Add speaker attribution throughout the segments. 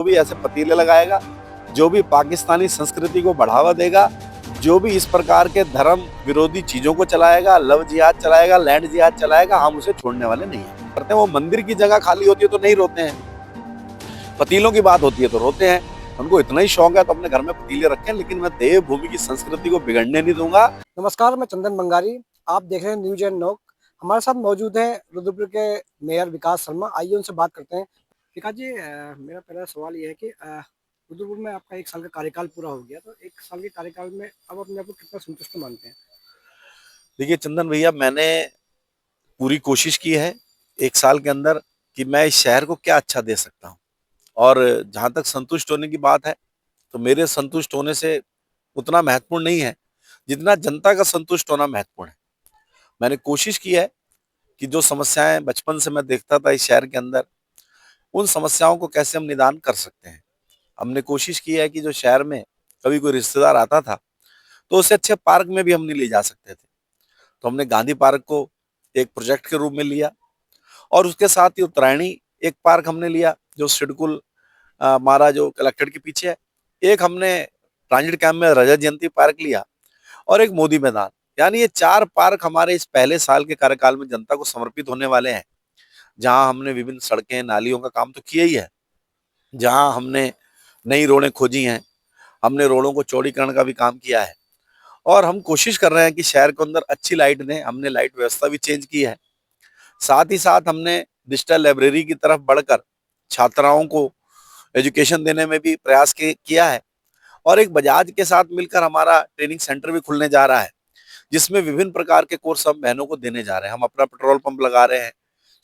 Speaker 1: जो भी ऐसे पतीले लगाएगा, जो भी पाकिस्तानी संस्कृति को बढ़ावा देगा, जो भी इस प्रकार के धर्म विरोधी चीजों को चलाएगा, लव जिहाद चलाएगा, लैंड जिहाद चलाएगा, हम उसे छोड़ने वाले नहीं हैं। करते हैं वो मंदिर की जगह खाली होती है तो नहीं रोते हैं, पतीलों की बात होती है तो रोते हैं। उनको इतना ही शौक है तो अपने घर में पतीले रखें, लेकिन मैं देवभूमि की संस्कृति को बिगड़ने नहीं दूंगा।
Speaker 2: नमस्कार, मैं चंदन बंगारी। आप देख रहे हैं न्यूज एंड नॉक। हमारे साथ मौजूद है रुद्रपुर के मेयर विकास शर्मा। आइए उनसे बात करते हैं। विकास जी, मेरा पहला सवाल ये है कि रुद्रपुर में आपका 1 साल का कार्यकाल पूरा हो गया, तो 1 साल के कार्यकाल में आप अपने आप को कितना संतुष्ट मानते हैं?
Speaker 1: देखिए चंदन भैया, मैंने पूरी कोशिश की है 1 साल के अंदर कि मैं इस शहर को क्या अच्छा दे सकता हूँ। और जहां तक संतुष्ट होने की बात है, तो मेरे संतुष्ट होने से उतना महत्वपूर्ण नहीं है जितना जनता का संतुष्ट होना महत्वपूर्ण है। मैंने कोशिश की है कि जो समस्याएं बचपन से मैं देखता था इस शहर के अंदर, उन समस्याओं को कैसे हम निदान कर सकते हैं। हमने कोशिश की है कि जो शहर में कभी कोई रिश्तेदार आता था तो उसे अच्छे पार्क में भी हम नहीं ले जा सकते थे, तो हमने गांधी पार्क को एक प्रोजेक्ट के रूप में लिया। और उसके साथ ही उत्तरायणी एक पार्क हमने लिया जो सिडकुल मारा जो कलेक्ट्रेट के पीछे है। एक हमने ट्रांजिट कैंप में रजत जयंती पार्क लिया और एक मोदी मैदान। यानी ये 4 पार्क हमारे इस पहले साल के कार्यकाल में जनता को समर्पित होने वाले हैं, जहां हमने विभिन्न सड़कें नालियों का काम तो किया ही है, जहां हमने नई रोडें खोजी हैं, हमने रोडों को चौड़ीकरण का भी काम किया है। और हम कोशिश कर रहे हैं कि शहर के अंदर अच्छी लाइट दें, हमने लाइट व्यवस्था भी चेंज की है। साथ ही साथ हमने डिजिटल लाइब्रेरी की तरफ बढ़कर छात्राओं को एजुकेशन देने में भी प्रयास किया है। और एक बजाज के साथ मिलकर हमारा ट्रेनिंग सेंटर भी खुलने जा रहा है, जिसमें विभिन्न प्रकार के कोर्स हम बहनों को देने जा रहे हैं। हम अपना पेट्रोल पंप लगा रहे हैं,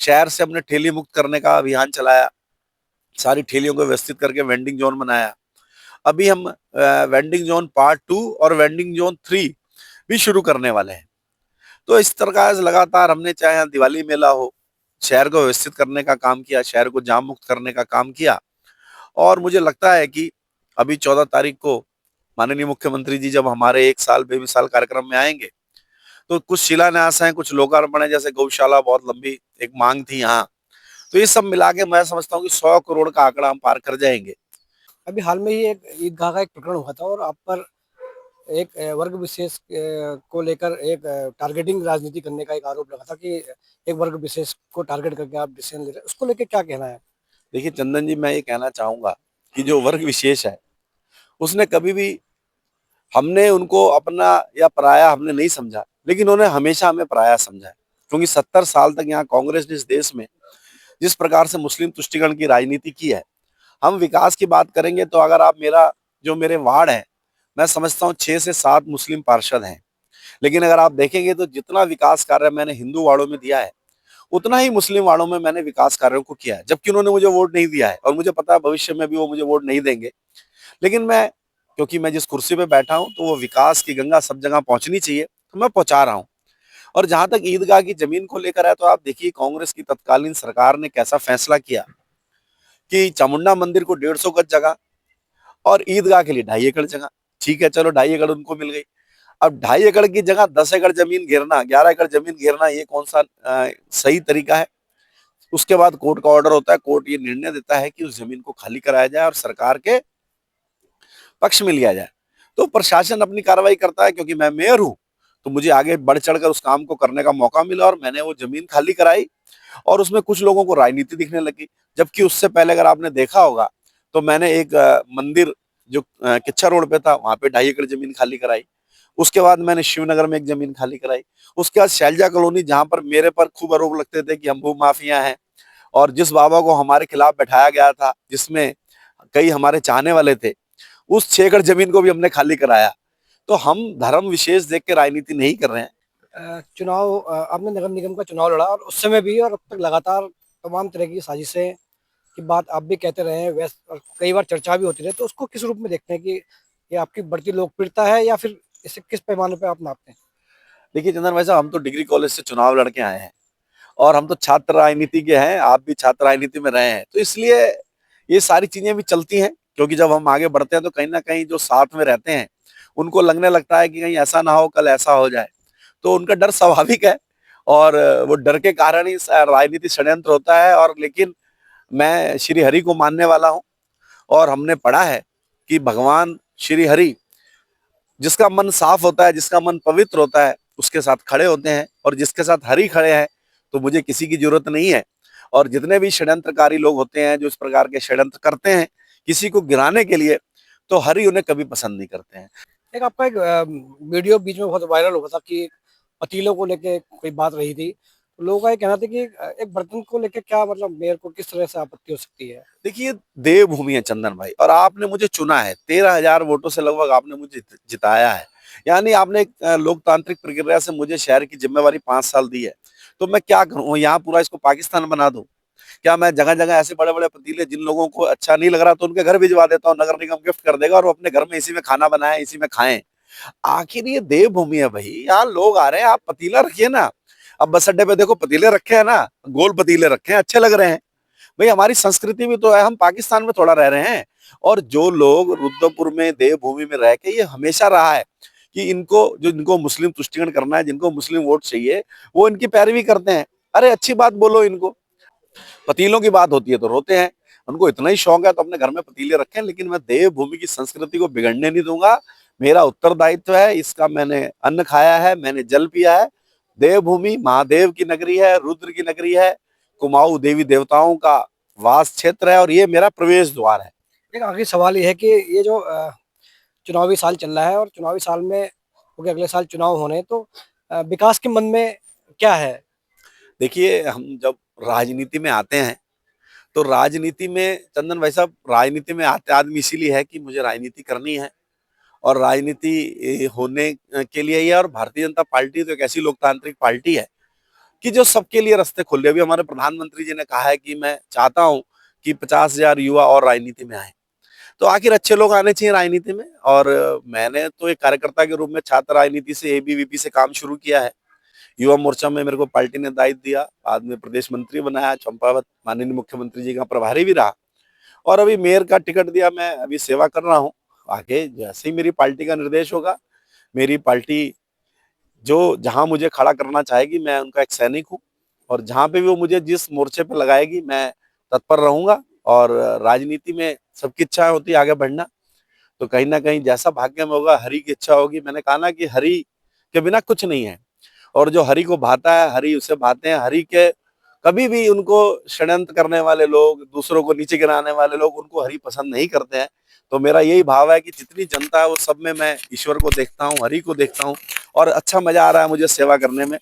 Speaker 1: शहर से हमने ठेली मुक्त करने का अभियान चलाया, सारी ठेलियों को व्यवस्थित करके वेंडिंग जोन बनाया। अभी हम वेंडिंग जोन पार्ट 2 और वेंडिंग जोन 3 भी शुरू करने वाले हैं। तो इस तरह से लगातार हमने, चाहे यहाँ दिवाली मेला हो, शहर को व्यवस्थित करने का काम किया, शहर को जाम मुक्त करने का काम किया। और मुझे लगता है कि अभी 14 तारीख को माननीय मुख्यमंत्री जी जब हमारे 1 साल बेमिसाल कार्यक्रम में आएंगे, तो कुछ शिलान्यास हैं, कुछ लोकार्पण है, जैसे गौशाला बहुत लंबी एक मांग थी यहाँ। तो ये सब मिला के मैं समझता हूँ कि 100 करोड़ का आंकड़ा हम पार कर जाएंगे।
Speaker 2: अभी हाल में ही एक ईदगाह का एक प्रकरण हुआ था और आप पर एक वर्ग विशेष को लेकर एक टारगेटिंग राजनीति करने का एक आरोप लगा था कि एक वर्ग विशेष को टारगेट करके आप डिसीजन ले रहे हैं। उसको लेकर क्या कहना है?
Speaker 1: देखिए चंदन जी, मैं ये कहना चाहूंगा कि जो वर्ग विशेष है, उसने कभी भी, हमने उनको अपना या पराया हमने नहीं समझा, लेकिन उन्होंने हमेशा हमें पराया समझा है। क्योंकि 70 साल तक यहाँ कांग्रेस ने इस देश में जिस प्रकार से मुस्लिम तुष्टिकरण की राजनीति की है, हम विकास की बात करेंगे तो अगर आप मेरे वार्ड है, मैं समझता हूँ 6 से 7 मुस्लिम पार्षद हैं। लेकिन अगर आप देखेंगे तो जितना विकास कार्य मैंने हिंदू वार्डों में दिया है, उतना ही मुस्लिम वार्डों में मैंने विकास कार्यों को किया है, जबकि उन्होंने मुझे वोट नहीं दिया है और मुझे पता है भविष्य में भी वो मुझे वोट नहीं देंगे। लेकिन मैं, क्योंकि मैं जिस कुर्सी पे बैठा हूं, तो वो विकास की गंगा सब जगह पहुंचनी चाहिए, तो मैं पहुंचा रहा हूं। और जहां तक ईदगाह की जमीन को लेकर है, तो आप देखिए कांग्रेस की तत्कालीन सरकार ने कैसा फैसला किया कि चामुंडा मंदिर को 150 गज जगह और ईदगाह के लिए 2.5 एकड़ जगह। ठीक है, चलो 2.5 एकड़ उनको मिल गई। अब 2.5 एकड़ की जगह 10 एकड़ जमीन घेरना, 11 एकड़ जमीन घेरना, ये कौन सा सही तरीका है? उसके बाद कोर्ट का ऑर्डर होता है, कोर्ट ये निर्णय देता है कि उस जमीन को खाली कराया जाए और सरकार के पक्ष में लिया जाए। तो प्रशासन अपनी कार्रवाई करता है, क्योंकि मैं मेयर हूं तो मुझे आगे बढ़ चढ़कर उस काम को करने का मौका मिला और मैंने वो जमीन खाली कराई। और उसमें कुछ लोगों को राजनीति दिखने लगी, जबकि उससे पहले अगर आपने देखा होगा तो मैंने एक मंदिर जो किच्छा रोड पे था, वहां पे 2.5 एकड़ जमीन खाली कराई। उसके बाद मैंने शिवनगर में एक जमीन खाली कराई। उसके बाद शैलजा कॉलोनी, जहां पर मेरे पर खूब आरोप लगते थे कि हम भू माफिया हैं, और जिस बाबा को हमारे खिलाफ बैठाया गया था, जिसमें कई हमारे चाहने वाले थे, उस 6 एकड़ जमीन को भी हमने खाली कराया। तो हम धर्म विशेष देख के राजनीति नहीं कर रहे हैं।
Speaker 2: चुनाव, आपने नगर निगम का चुनाव लड़ा और उस समय भी और अब तक लगातार तमाम तरह की साजिशें की बात आप भी कहते रहे हैं, वैसे और कई बार चर्चा भी होती रही, तो उसको किस रूप में देखते हैं कि ये आपकी बढ़ती लोकप्रियता है या फिर इसे किस पैमाने पे आप नापते हैं?
Speaker 1: देखिए चंदन भाई साहब, हम तो डिग्री कॉलेज से चुनाव लड़के आए हैं और हम तो छात्र राजनीति के हैं, आप भी छात्र राजनीति में रहे हैं, तो इसलिए ये सारी चीजें भी चलती हैं। क्योंकि जब हम आगे बढ़ते हैं तो कहीं ना कहीं जो साथ में रहते हैं उनको लगने लगता है कि कहीं ऐसा ना हो, कल ऐसा हो जाए, तो उनका डर स्वाभाविक है। और वो डर के कारण ही राजनीति षड्यंत्र होता है। और लेकिन मैं श्री हरि को मानने वाला हूँ, और हमने पढ़ा है कि भगवान श्री हरि जिसका मन साफ होता है, जिसका मन पवित्र होता है, उसके साथ खड़े होते हैं। और जिसके साथ हरि खड़े हैं तो मुझे किसी की जरूरत नहीं है। और जितने भी षड्यंत्रकारी लोग होते हैं जो इस प्रकार के षड्यंत्र करते हैं किसी को गिराने के लिए, तो हरि उन्हें कभी पसंद नहीं करते हैं।
Speaker 2: एक आपका एक वीडियो बीच में बहुत वायरल हुआ था कि पतीलों को लेके कोई बात रही थी, तो लोगों का ये कहना था कि एक बर्तन को लेके क्या मतलब मेयर को किस तरह से आपत्ति हो सकती है।
Speaker 1: देखिए, देवभूमि है चंदन भाई, और आपने मुझे चुना है, 13,000 वोटों से लगभग आपने मुझे जिताया है। यानी आपने एक लोकतांत्रिक प्रक्रिया से मुझे शहर की जिम्मेवारी 5 साल दी है। तो मैं क्या करूं, यहाँ पूरा इसको पाकिस्तान बना दूं? क्या मैं जगह जगह ऐसे बड़े बड़े पतीले, जिन लोगों को अच्छा नहीं लग रहा तो उनके घर भिजवा देता हूँ, नगर निगम गिफ्ट कर देगा और वो अपने घर में इसी में खाना बनाए, इसी में खाएं। आखिर ये देवभूमि है भाई, यहाँ लोग आ रहे हैं, आप पतीला रखिए ना। अब बस अड्डे पे देखो पतीले रखे हैं ना, गोल पतीले रखे हैं, अच्छे लग रहे हैं। भाई हमारी संस्कृति भी तो है, हम पाकिस्तान में थोड़ा रह रहे हैं। और जो लोग रुद्रपुर में देवभूमि में रह के, ये हमेशा रहा है कि इनको मुस्लिम तुष्टिकरण करना है, जिनको मुस्लिम वोट चाहिए, वो इनकी पैरवी करते हैं। अरे अच्छी बात बोलो इनको। पतीलों की बात होती है तो रोते हैं। उनको इतना ही शौक है तो अपने घर में पतीले रखें, लेकिन मैं देवभूमि की संस्कृति को बिगड़ने नहीं दूंगा। मेरा उत्तरदायित्व है, इसका मैंने अन्न खाया है, मैंने जल पिया है। देवभूमि महादेव की नगरी है, रुद्र की नगरी है, कुमाऊं देवी देवताओं का वास क्षेत्र है, और ये मेरा प्रवेश द्वार है।
Speaker 2: एक आखिरी सवाल ये है कि ये जो चुनावी साल चल रहा है और चुनावी साल में क्योंकि अगले साल चुनाव होने हैं, तो विकास के मन में क्या है।
Speaker 1: देखिए, हम जब राजनीति में आते हैं तो राजनीति में, चंदन भाई साहब, राजनीति में आते आदमी इसीलिए है कि मुझे राजनीति करनी है। और राजनीति होने के लिए ही है। और भारतीय जनता पार्टी तो एक ऐसी लोकतांत्रिक पार्टी है कि जो सबके लिए रास्ते खोल रही है। अभी हमारे प्रधानमंत्री जी ने कहा है कि मैं चाहता हूं कि 50,000 युवा और राजनीति में आए। तो आखिर अच्छे लोग आने चाहिए राजनीति में। और मैंने तो एक कार्यकर्ता के रूप में छात्र राजनीति से, एबीवीपी से काम शुरू किया है। युवा मोर्चा में मेरे को पार्टी ने दायित्व दिया, बाद में प्रदेश मंत्री बनाया, चंपावत माननीय मुख्यमंत्री जी का प्रभारी भी रहा, और अभी मेयर का टिकट दिया, मैं अभी सेवा कर रहा हूँ। आगे जैसे ही मेरी पार्टी का निर्देश होगा, मेरी पार्टी जो जहां मुझे खड़ा करना चाहेगी, मैं उनका एक सैनिक हूँ। और जहां पे भी वो मुझे जिस मोर्चे पे लगाएगी, मैं तत्पर रहूंगा। और राजनीति में सबकी इच्छा होती है आगे बढ़ना, तो कहीं ना कहीं जैसा भाग्य में होगा, हरि की इच्छा होगी। मैंने कहा ना कि हरि के बिना कुछ नहीं है। और जो हरि को भाता है, हरि उसे भाते हैं। हरि के कभी भी उनको षड्यंत्र करने वाले लोग, दूसरों को नीचे गिराने वाले लोग, उनको हरि पसंद नहीं करते हैं। तो मेरा यही भाव है कि जितनी जनता है वो सब में मैं ईश्वर को देखता हूँ, हरि को देखता हूँ। और अच्छा मजा आ रहा है मुझे सेवा करने में।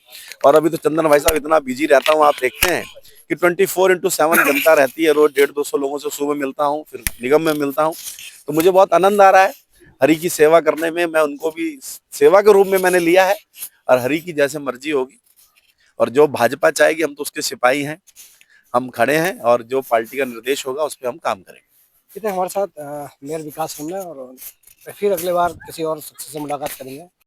Speaker 1: और अभी तो चंदन भाई साहब इतना बिजी रहता हूँ, आप देखते हैं कि 24x7 जनता रहती है। रोज 150-200 लोगों से सुबह मिलता हूँ, फिर निगम में मिलता हूँ। तो मुझे बहुत आनंद आ रहा है हरि की सेवा करने में। मैं उनको भी सेवा के रूप में मैंने लिया है। और हरि की जैसे मर्जी होगी, और जो भाजपा चाहेगी, हम तो उसके सिपाही हैं, हम खड़े हैं, और जो पार्टी का निर्देश होगा उस पर हम काम करेंगे।
Speaker 2: इतने हमारे साथ मेयर विकास खन्ना, और फिर अगले बार किसी और शख्स से मुलाकात करेंगे।